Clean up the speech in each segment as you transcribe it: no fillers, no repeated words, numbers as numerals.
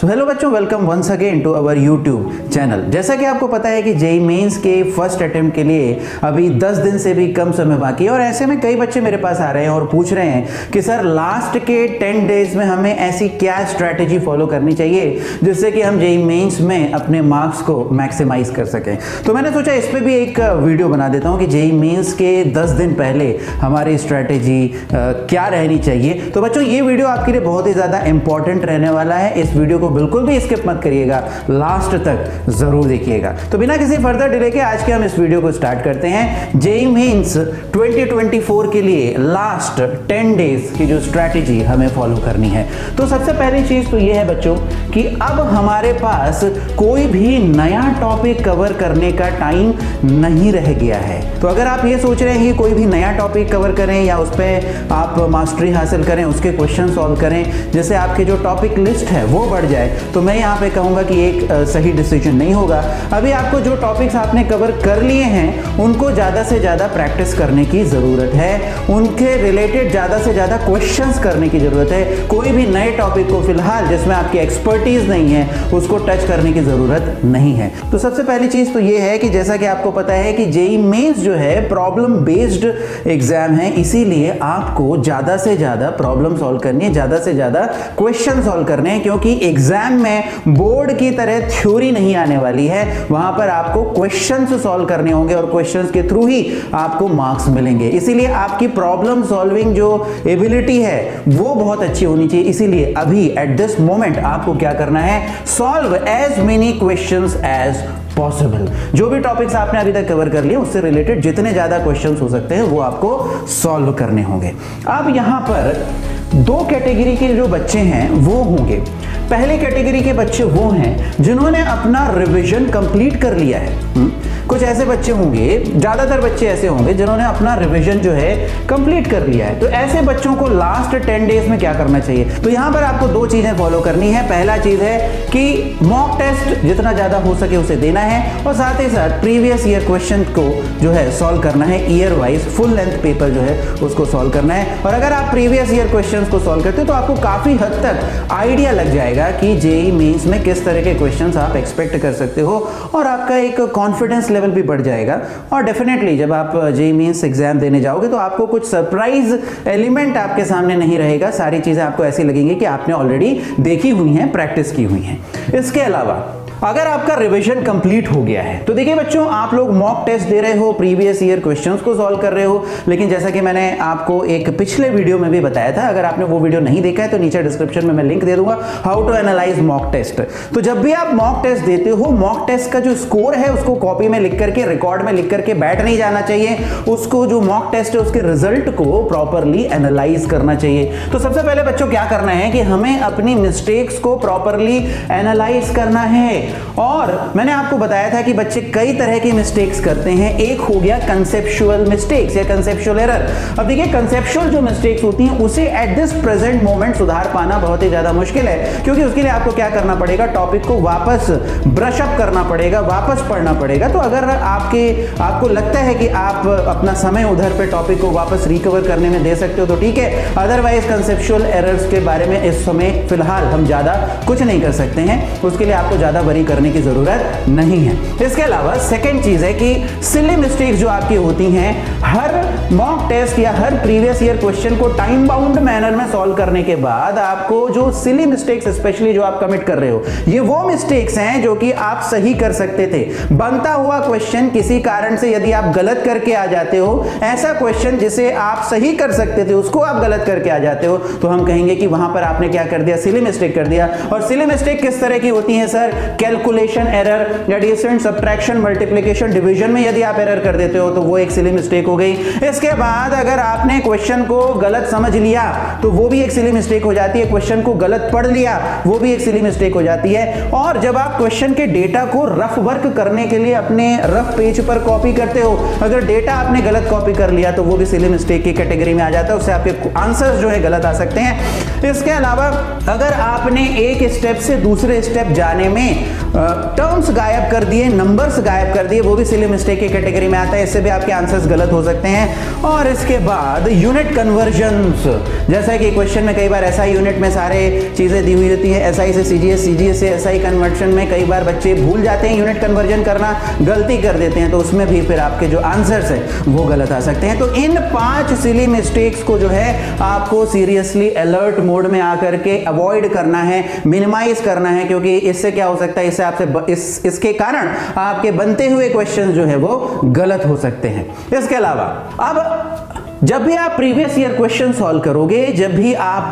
तो हेलो बच्चों, welcome once again to our YouTube channel. जैसा कि आपको पता है कि जेईई मेंस के फर्स्ट अटेम्प्ट के लिए अभी 10 दिन से भी कम समय बाकी है और ऐसे में कई बच्चे मेरे पास आ रहे हैं और पूछ रहे हैं कि सर लास्ट के 10 डेज में हमें ऐसी क्या स्ट्रैटेजी फॉलो करनी चाहिए जिससे कि हम जेईई मेंस में अपने मार्क्स को मैक्सिमाइज कर सकें। तो मैंने सोचा इस पर भी एक वीडियो बना देता हूँ कि जेईई मेंस के 10 दिन पहले हमारी स्ट्रैटेजी क्या रहनी चाहिए। तो बच्चों ये वीडियो आपके लिए बहुत ही ज़्यादा इंपॉर्टेंट रहने वाला है। इस वीडियो को बिल्कुल भी स्किप मत करिएगा, लास्ट तक जरूर देखिएगा। तो बिना किसी फर्दर डिले के आज के हम इस वीडियो को स्टार्ट करते हैं। जेईई मेंस 2024 के लिए लास्ट 10 डेज की जो स्ट्रैटेजी हमें फॉलो करनी है। तो सबसे पहली चीज तो ये है बच्चों कि अब हमारे पास कोई भी नया टॉपिक कवर करने का टाइम नहीं रह गया है। तो अगर आप ये सोच रहे हैं कि कोई भी नया टॉपिक कवर करें या उस पर आप मास्टरी हासिल करें, उसके क्वेश्चन सॉल्व करें, जिससे आपके जो टॉपिक लिस्ट है वो बढ़ जाए, तो मैं यहाँ पे कहूँगा कि एक सही डिसीजन नहीं होगा। अभी आपको जो टॉपिक्स आपने कवर कर लिए हैं उनको ज़्यादा से ज़्यादा प्रैक्टिस करने की ज़रूरत है, उनके रिलेटेड ज़्यादा से ज़्यादा क्वेश्चंस करने की ज़रूरत है। कोई भी नए टॉपिक को फिलहाल जिसमें आपकी एक्सपर्टीज नहीं है उसको टच करने की ज़रूरत नहीं है। तो सबसे पहली चीज़ तो ये है कि जैसा कि आपको पता है कि जेईई मेंस जो है प्रॉब्लम बेस्ड एग्जाम है, इसीलिए आपको ज़्यादा से ज़्यादा प्रॉब्लम सॉल्व करनी है, ज़्यादा से ज़्यादा क्वेश्चन सॉल्व करने हैं, क्योंकि एग्जाम में बोर्ड की तरह थ्योरी नहीं आने वाली है। वहां पर आपको क्वेश्चंस सॉल्व करने होंगे और क्वेश्चंस के थ्रू ही आपको मार्क्स मिलेंगे। इसीलिए आपकी प्रॉब्लम सॉल्विंग जो एबिलिटी है वो बहुत अच्छी होनी चाहिए। इसीलिए अभी एट दिस मोमेंट आपको क्या करना है, solve as many questions as possible. जो भी टॉपिक्स आपने अभी तक कवर कर लिए उससे रिलेटेड जितने ज्यादा क्वेश्चंस हो सकते हैं वो आपको सॉल्व करने होंगे। अब यहां पर दो कैटेगरी के जो बच्चे हैं वो होंगे। पहले कैटेगरी के बच्चे वो हैं जिन्होंने अपना रिवीजन कंप्लीट कर लिया है। कुछ ऐसे बच्चे होंगे, ज्यादातर बच्चे ऐसे होंगे जिन्होंने अपना रिवीजन जो है कंप्लीट कर लिया है। तो ऐसे बच्चों को लास्ट 10 डेज में क्या करना चाहिए, तो यहां पर आपको दो चीजें फॉलो करनी है। पहला चीज है कि मॉक टेस्ट जितना ज्यादा हो सके उसे देना है और साथ ही साथ प्रीवियस ईयर क्वेश्चन को जो है सॉल्व करना है। Year wise full length paper जो है उसको सॉल्व करना है। और अगर आप प्रीवियस ईयर क्वेश्चन को सॉल्व करते हो तो आपको काफी हद तक आइडिया लग जाएगा कि जेईई मेंस में किस तरह के क्वेश्चंस आप एक्सपेक्ट कर सकते हो और आपका एक कॉन्फिडेंस लेवल भी बढ़ जाएगा। और डेफिनेटली जब आप जेईई मेंस एग्जाम देने जाओगे तो आपको कुछ सरप्राइज एलिमेंट आपके सामने नहीं रहेगा। सारी चीजें आपको ऐसी लगेंगी कि आपने ऑलरेडी देखी हुई हैं, प्रैक्टिस की हुई हैं। इसके अलावा अगर आपका रिवीजन कंप्लीट हो गया है तो देखिए बच्चों, आप लोग मॉक टेस्ट दे रहे हो, प्रीवियस ईयर क्वेश्चंस को सॉल्व कर रहे हो, लेकिन जैसा कि मैंने आपको एक पिछले वीडियो में भी बताया था, अगर आपने वो वीडियो नहीं देखा है तो नीचे डिस्क्रिप्शन में मैं लिंक दे दूंगा, how to analyse mock test. तो जब भी आप मॉक टेस्ट देते हो, मॉक टेस्ट का जो स्कोर है उसको कॉपी में लिख करके, रिकॉर्ड में लिख करके बैठ नहीं जाना चाहिए। उसको जो मॉक टेस्ट है उसके रिजल्ट को प्रॉपरली एनालाइज करना चाहिए। तो सबसे पहले बच्चों क्या करना है कि हमें अपनी मिस्टेक्स को प्रॉपरली एनालाइज करना है। और मैंने आपको बताया था कि बच्चे कई तरह की मिस्टेक्स करते हैं। एक हो गया कंसेप्चुअल मिस्टेक्स या कंसेप्चुअल एरर। अब देखिए कंसेप्चुअल जो मिस्टेक्स होती हैं उसे एट दिस प्रेजेंट मोमेंट सुधार पाना बहुत ही ज्यादा मुश्किल है, क्योंकि उसके लिए आपको क्या करना पड़ेगा, टॉपिक को वापस ब्रश अप करना पड़ेगा, वापस पढ़ना पड़ेगा। तो अगर आपको लगता है कि आप अपना समय उधर पे टॉपिक को वापस रिकवर करने में दे सकते हो तो ठीक है, अदरवाइज कंसेप्चुअल एरर्स के बारे में इस समय फिलहाल हम ज्यादा कुछ नहीं कर सकते हैं, उसके लिए आपको ज्यादा वरी करने की जरूरत नहीं है। इसके अलावा सेकंड चीज है कि सिली मिस्टेक्स जो आपकी होती हैं, हर मॉक टेस्ट या हर प्रीवियस ईयर क्वेश्चन को टाइम बाउंड मैनर में सॉल्व करने के बाद आपको जो सिली मिस्टेक्स स्पेशली जो आप कमिट कर रहे हो, ये वो मिस्टेक्स हैं जो कि आप सही कर सकते थे। बनता हुआ क्वेश्चन किसी कारण से यदि आप गलत करके आ जाते हो, ऐसा क्वेश्चन जिसे आप सही कर सकते थे उसको आप गलत करके आ जाते हो, तो हम कहेंगे कि वहां पर आपने क्या कर दिया, सिली मिस्टेक कर दिया। और सिली मिस्टेक किस तरह की होती है sir, calculation error, addition, subtraction, multiplication, division में यदि आप एरर कर देते हो तो वो एक सिली मिस्टेक हो गई। इसके बाद अगर आपने क्वेश्चन को गलत समझ लिया तो वो भी एक सिली मिस्टेक हो जाती है। क्वेश्चन को गलत पढ़ लिया वो भी एक सिली मिस्टेक हो जाती है। और जब आप क्वेश्चन के डेटा को रफ वर्क करने के लिए अपने रफ पेज पर कॉपी करते हो, अगर डेटा आपने गलत कॉपी कर लिया तो वो भी सिली मिस्टेक की कैटेगरी में आ जाता है, उससे आपके आंसर्स जो है गलत आ सकते हैं। इसके अलावा अगर आपने एक स्टेप से दूसरे स्टेप जाने में टर्म्स गायब कर दिए, नंबर्स गायब कर दिए, वो भी सिली मिस्टेक की कैटेगरी में आता है, इससे भी आपके आंसर्स गलत हो सकते हैं। और इसके बाद यूनिट कन्वर्जन्स, जैसा कि क्वेश्चन में कई बार एसआई यूनिट में सारे चीजें दी हुई होती है, एसआई से सीजीएस, सीजीएस से एसआई कन्वर्जन में कई बार बच्चे भूल जाते हैं यूनिट कन्वर्जन करना, गलती कर देते हैं, तो उसमें भी फिर आपके जो आंसर्स हैं वो गलत आ सकते हैं। तो इन 5 सिली मिस्टेक्स को जो है आपको सीरियसली अलर्ट मोड में आकर के अवॉइड करना है, मिनिमाइज करना है, क्योंकि इससे क्या हो सकता है, इससे आपसे इसके कारण आपके बनते हुए क्वेश्चन जो है वो गलत हो सकते हैं। इसके अलावा अब जब भी आप प्रीवियस ईयर क्वेश्चन सॉल्व करोगे, जब भी आप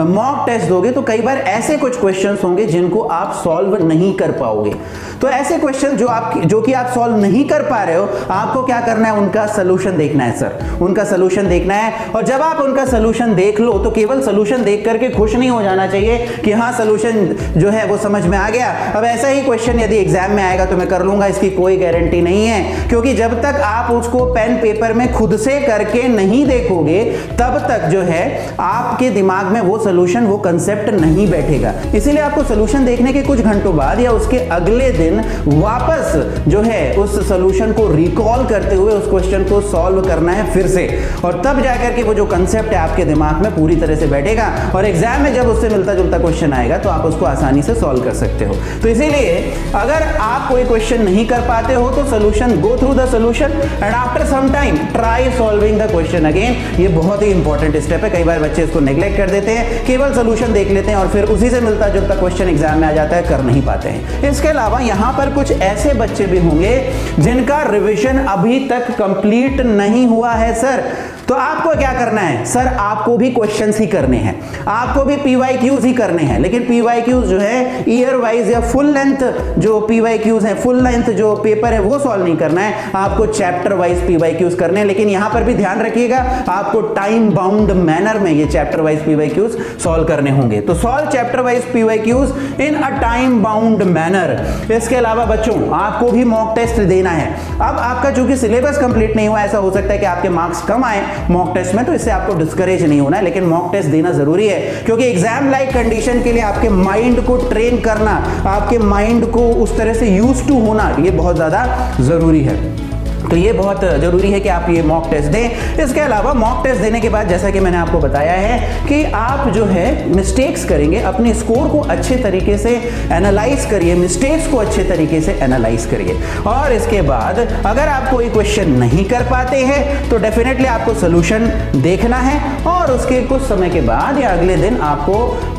मॉक टेस्ट दोगे, तो कई बार ऐसे कुछ क्वेश्चंस होंगे जिनको आप सॉल्व नहीं कर पाओगे। तो ऐसे क्वेश्चन जो कि आप सॉल्व नहीं कर पा रहे हो, आपको क्या करना है, उनका सोल्यूशन देखना है सर, उनका सोल्यूशन देखना है। और जब आप उनका सोल्यूशन देख लो तो केवल सोल्यूशन देख करके खुश नहीं हो जाना चाहिए कि हाँ सोल्यूशन जो है वो समझ में आ गया, अब ऐसा ही क्वेश्चन यदि एग्जाम में आएगा तो मैं कर लूंगा, इसकी कोई गारंटी नहीं है। क्योंकि जब तक आप उसको पेन पेपर में खुद से करके नहीं देखोगे, तब तक जो है आपके दिमाग में वो सोल्यूशन, वो कंसेप्ट नहीं बैठेगा। इसीलिए आपको सोल्यूशन देखने के कुछ घंटों बाद या उसके अगले दिन वापस जो है उस सोल्यूशन को रिकॉल करते हुए उस क्वेश्चन को सॉल्व करना है फिर से, और तब जाकर के वो जो कंसेप्ट है आपके दिमाग में पूरी तरह से बैठेगा, और एग्जाम में जब उससे मिलता जुलता क्वेश्चन आएगा तो आप उसको आसानी से सॉल्व कर सकते हो। तो इसीलिए अगर आप कोई क्वेश्चन नहीं कर पाते हो तो solution, go through the solution and after some time try solving the question again. ये बहुत ही इंपॉर्टेंट स्टेप है, कई बार बच्चे इसको नेग्लेक्ट कर देते हैं, केवल सोल्यूशन देख लेते हैं और फिर उसी से मिलता जुलता क्वेश्चन एग्जाम में आ जाता है, कर नहीं पाते हैं। इसके अलावा यहां पर कुछ ऐसे बच्चे भी होंगे जिनका रिवीजन अभी तक कंप्लीट नहीं हुआ है सर, तो आपको क्या करना है सर, आपको भी क्वेश्चंस ही करने हैं, आपको भी पीवाईक्यूज ही करने हैं, लेकिन पीवाईक्यूज जो है ईयर वाइज या फुल लेंथ जो पीवाईक्यूज है, फुल लेंथ जो पेपर है वो सॉल्व नहीं करना है, आपको चैप्टर वाइज पीवाईक्यूज करने हैं। लेकिन यहां पर भी ध्यान रखिएगा, आपको टाइम बाउंड मैनर में ये चैप्टर वाइज पीवाईक्यूज सॉल्व करने होंगे। तो solve chapter wise PYQs in a time bound manner. इसके अलावा बच्चों आपको भी मॉक टेस्ट देना है। अब आपका चूंकि सिलेबस कंप्लीट नहीं हुआ, ऐसा हो सकता है कि आपके मार्क्स कम आए मॉक टेस्ट में, तो इससे आपको डिस्करेज नहीं होना है, लेकिन मॉक टेस्ट देना जरूरी है, क्योंकि एग्जाम लाइक कंडीशन के लिए आपके माइंड को ट्रेन करना, आपके माइंड को उस तरह से यूज टू होना, ये बहुत ज्यादा जरूरी है। तो ये बहुत जरूरी है कि आप ये मॉक टेस्ट दें। इसके अलावा मॉक टेस्ट देने के बाद जैसा कि मैंने आपको बताया है कि आप जो है मिस्टेक्स करेंगे, अपने स्कोर को अच्छे तरीके से एनालाइज करिए, मिस्टेक्स को अच्छे तरीके से एनालाइज करिए, और इसके बाद अगर आप कोई क्वेश्चन नहीं कर पाते हैं तो डेफिनेटली आपको सोल्यूशन देखना है, और उसके कुछ समय के बाद या अगले दिन आपको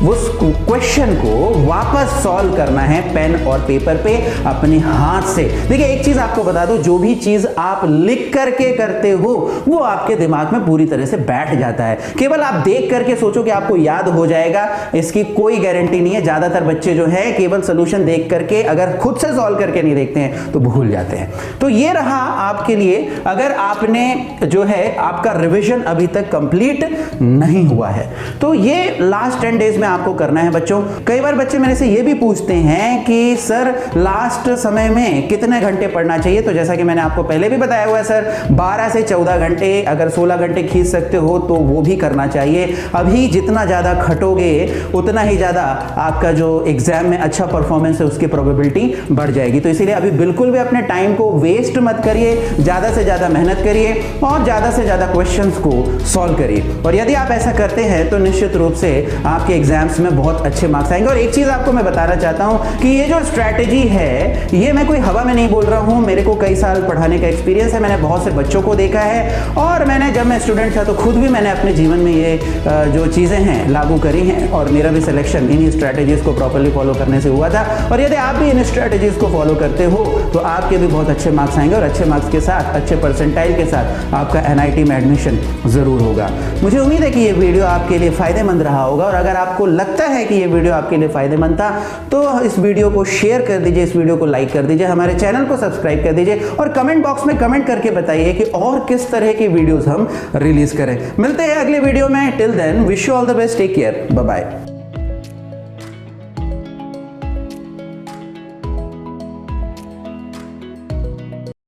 उस क्वेश्चन को वापस सॉल्व करना है पेन और पेपर पे अपने हाथ से। देखिए एक चीज आपको बता दो, जो भी चीज आप लिख करके करते हो वो आपके दिमाग में पूरी तरह से बैठ जाता है। केवल आप देख करके सोचो कि आपको याद हो जाएगा, इसकी कोई गारंटी नहीं है। ज्यादातर बच्चे जो है केवल सोल्यूशन देख करके, अगर खुद से सॉल्व करके नहीं देखते हैं तो भूल जाते हैं। तो ये रहा आपके लिए, अगर आपने जो है आपका रिवीजन अभी तक कंप्लीट नहीं हुआ है तो ये लास्ट 10 डेज में आपको करना है बच्चों। कई बार बच्चे मेरे से ये भी पूछते हैं कि सर लास्ट समय में कितने घंटे पढ़ना चाहिए, तो जैसा कि मैंने आपको पहले भी बताया हुआ है सर, 12 से 14 घंटे, अगर 16 घंटे खींच सकते हो तो वो भी करना चाहिए। अभी जितना ज्यादा खटोगे उतना ही ज्यादा आपका जो एग्जाम में अच्छा परफॉर्मेंस है उसकी प्रोबेबिलिटी बढ़ जाएगी। तो इसीलिए अभी बिल्कुल भी अपने टाइम को वेस्ट मत करिए, ज्यादा से ज्यादा मेहनत करिए और ज्यादा से ज्यादा क्वेश्चंस को सॉल्व करिए। और यदि आप ऐसा करते हैं तो निश्चित रूप से आपके एग्जाम्स में बहुत अच्छे मार्क्स आएंगे। और एक चीज आपको मैं बताना चाहता हूं कि ये जो स्ट्रैटेजी है ये मैं कोई हवा में नहीं बोल रहा हूं, मेरे को कई साल पढ़ाने का एक्सपीरियंस है, मैंने बहुत से बच्चों को देखा है, और मैंने जब मैं स्टूडेंट था तो खुद भी मैंने अपने जीवन में ये जो चीजें हैं लागू करी हैं, और मेरा भी सिलेक्शन इन्हीं स्ट्रैटेजीज को प्रॉपर्ली फॉलो करने से हुआ था। और यदि आप भी इन स्ट्रैटेजीज को फॉलो करते हो तो आपके भी बहुत अच्छे मार्क्स आएंगे, और अच्छे मार्क्स के साथ, अच्छे परसेंटाइल के साथ आपका NIT में एडमिशन जरूर होगा। मुझे उम्मीद है कि ये वीडियो आपके लिए फायदेमंद रहा होगा, और अगर आपको लगता है कि ये वीडियो आपके लिए फायदेमंद था तो इस वीडियो को शेयर कर दीजिए, इस वीडियो को लाइक कर दीजिए, हमारे चैनल को सब्सक्राइब कर दीजिए, और कमेंट बॉक्स में कमेंट करके बताइए कि और किस तरह की वीडियोस हम रिलीज करें। मिलते हैं अगले वीडियो में। Till then wish you all the best, take care, bye bye.